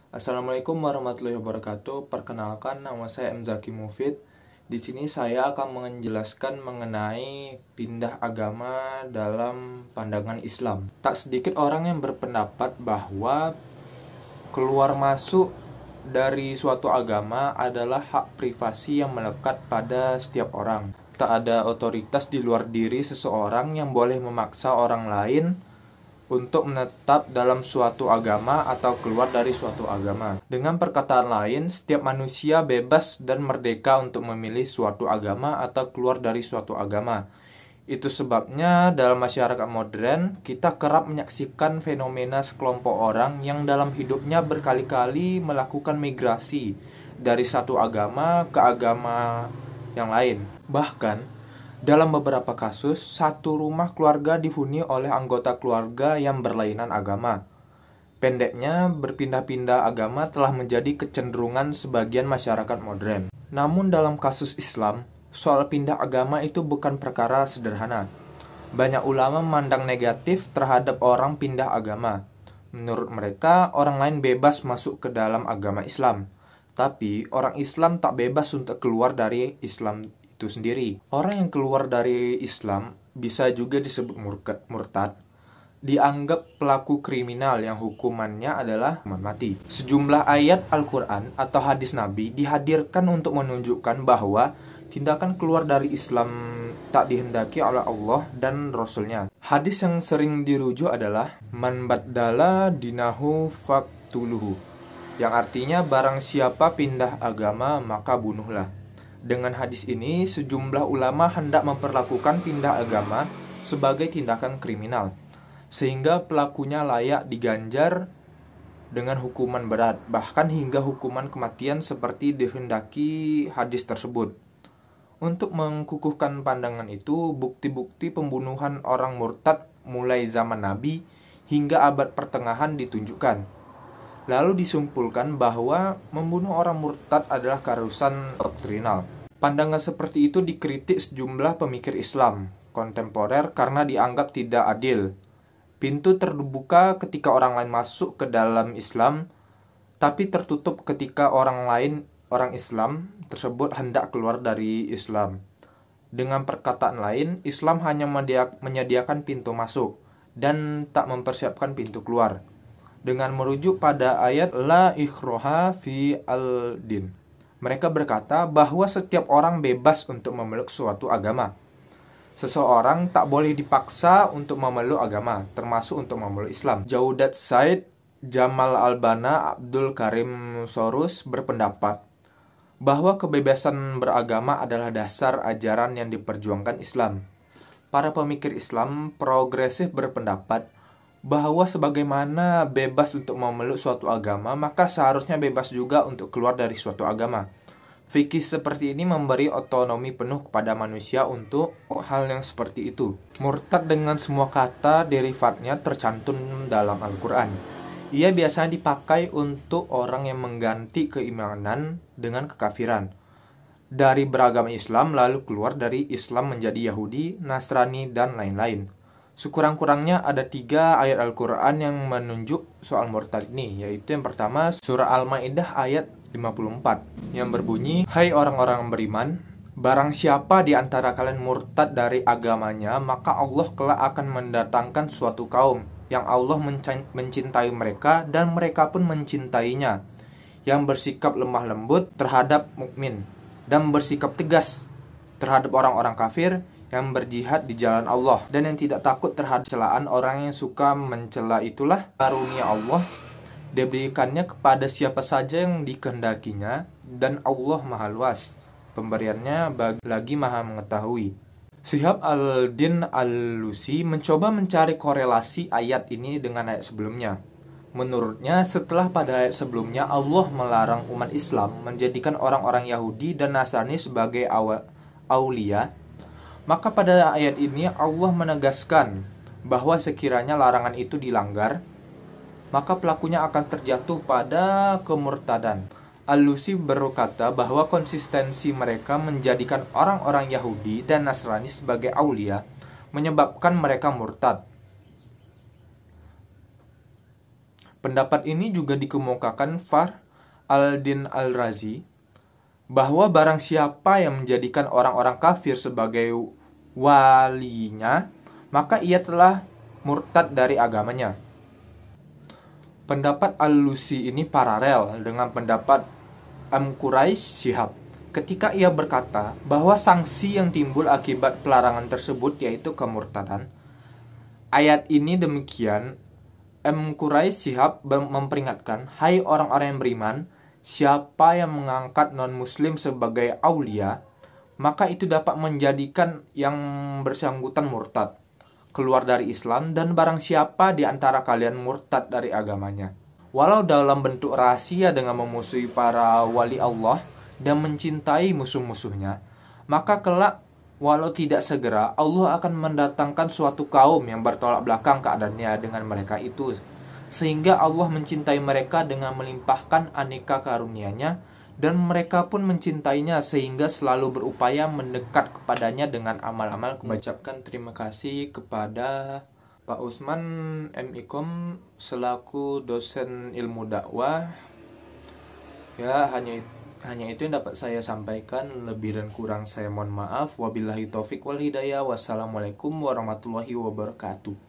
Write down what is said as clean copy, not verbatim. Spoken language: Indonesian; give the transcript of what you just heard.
Assalamualaikum warahmatullahi wabarakatuh. Perkenalkan, nama saya M. Zaki Mufid. Di sini saya akan menjelaskan mengenai pindah agama dalam pandangan Islam. Tak sedikit orang yang berpendapat bahwa keluar masuk dari suatu agama adalah hak privasi yang melekat pada setiap orang. Tak ada otoritas di luar diri seseorang yang boleh memaksa orang lain untuk menetap dalam suatu agama atau keluar dari suatu agama. Dengan perkataan lain, setiap manusia bebas dan merdeka untuk memilih suatu agama atau keluar dari suatu agama. Itu sebabnya dalam masyarakat modern, kita kerap menyaksikan fenomena sekelompok orang yang dalam hidupnya berkali-kali melakukan migrasi dari satu agama ke agama yang lain. Bahkan, dalam beberapa kasus, satu rumah keluarga dihuni oleh anggota keluarga yang berlainan agama. Pendeknya, berpindah-pindah agama telah menjadi kecenderungan sebagian masyarakat modern. Namun dalam kasus Islam, soal pindah agama itu bukan perkara sederhana. Banyak ulama memandang negatif terhadap orang pindah agama. Menurut mereka, orang lain bebas masuk ke dalam agama Islam. Tapi, orang Islam tak bebas untuk keluar dari Islam itu sendiri. Orang yang keluar dari Islam bisa juga disebut murtad, dianggap pelaku kriminal yang hukumannya adalah hukuman mati. Sejumlah ayat Al-Quran atau hadis Nabi dihadirkan untuk menunjukkan bahwa tindakan keluar dari Islam tak dihendaki oleh Allah dan Rasulnya. Hadis yang sering dirujuk adalah man baddala dinahu faktuluhu, yang artinya barang siapa pindah agama maka bunuhlah. Dengan hadis ini, sejumlah ulama hendak memperlakukan pindah agama sebagai tindakan kriminal, sehingga pelakunya layak diganjar dengan hukuman berat, bahkan hingga hukuman kematian seperti dihendaki hadis tersebut. Untuk mengukuhkan pandangan itu, bukti-bukti pembunuhan orang murtad mulai zaman Nabi hingga abad pertengahan ditunjukkan. Lalu disimpulkan bahwa membunuh orang murtad adalah keharusan doktrinal. Pandangan seperti itu dikritik sejumlah pemikir Islam kontemporer karena dianggap tidak adil. Pintu terbuka ketika orang lain masuk ke dalam Islam, tapi tertutup ketika orang Islam tersebut hendak keluar dari Islam. Dengan perkataan lain, Islam hanya menyediakan pintu masuk dan tak mempersiapkan pintu keluar. Dengan merujuk pada ayat La ikhroha fi al-din, mereka berkata bahwa setiap orang bebas untuk memeluk suatu agama. Seseorang tak boleh dipaksa untuk memeluk agama, termasuk untuk memeluk Islam. Jaudat Said, Jamal Albana, Abdul Karim Sorus berpendapat bahwa kebebasan beragama adalah dasar ajaran yang diperjuangkan Islam. Para pemikir Islam progresif berpendapat bahwa sebagaimana bebas untuk memeluk suatu agama, maka seharusnya bebas juga untuk keluar dari suatu agama. Fikih seperti ini memberi otonomi penuh kepada manusia untuk hal yang seperti itu. Murtad dengan semua kata derivatnya tercantum dalam Al-Quran. Ia biasanya dipakai untuk orang yang mengganti keimanan dengan kekafiran. Dari beragama Islam lalu keluar dari Islam menjadi Yahudi, Nasrani, dan lain-lain. Sekurang-kurangnya ada 3 ayat Al-Quran yang menunjuk soal murtad ini, yaitu yang pertama surah Al-Maidah ayat 54 yang berbunyi, "Hai orang-orang beriman, barang siapa di antara kalian murtad dari agamanya, maka Allah kelak akan mendatangkan suatu kaum yang Allah mencintai mereka dan mereka pun mencintainya, yang bersikap lemah lembut terhadap mukmin dan bersikap tegas terhadap orang-orang kafir, yang berjihad di jalan Allah dan yang tidak takut terhadap celaan orang yang suka mencela. Itulah karunia Allah, diberikannya kepada siapa saja yang dikehendakinya, dan Allah Maha Luas pemberiannya lagi Maha mengetahui." Syihab al-Din al-Lusi mencoba mencari korelasi ayat ini dengan ayat sebelumnya. Menurutnya, setelah pada ayat sebelumnya Allah melarang umat Islam menjadikan orang-orang Yahudi dan Nasrani sebagai aulia, maka pada ayat ini Allah menegaskan bahwa sekiranya larangan itu dilanggar, maka pelakunya akan terjatuh pada kemurtadan. Al-Lusi berkata bahwa konsistensi mereka menjadikan orang-orang Yahudi dan Nasrani sebagai aulia menyebabkan mereka murtad. Pendapat ini juga dikemukakan Fakhr al-Din al-Razi, bahwa barang siapa yang menjadikan orang-orang kafir sebagai walinya, maka ia telah murtad dari agamanya. Pendapat Al-Lusi ini paralel dengan pendapat Quraish Shihab ketika ia berkata bahwa sanksi yang timbul akibat pelarangan tersebut yaitu kemurtadan. Ayat ini demikian, Quraish Shihab memperingatkan, hai orang-orang yang beriman, siapa yang mengangkat non-muslim sebagai aulia, maka itu dapat menjadikan yang bersangkutan murtad, keluar dari Islam, dan barang siapa di antara kalian murtad dari agamanya, walau dalam bentuk rahasia dengan memusuhi para wali Allah dan mencintai musuh-musuhnya, maka kelak walau tidak segera Allah akan mendatangkan suatu kaum yang bertolak belakang keadaannya dengan mereka itu, sehingga Allah mencintai mereka dengan melimpahkan aneka karunia-Nya, dan mereka pun mencintainya sehingga selalu berupaya mendekat kepadanya dengan amal-amal. Mengucapkan terima kasih kepada Pak Usman M.Ikom selaku dosen ilmu dakwah. Ya, hanya itu yang dapat saya sampaikan. Lebih dan kurang saya mohon maaf. Wabillahi taufik wal hidayah. Wassalamualaikum warahmatullahi wabarakatuh.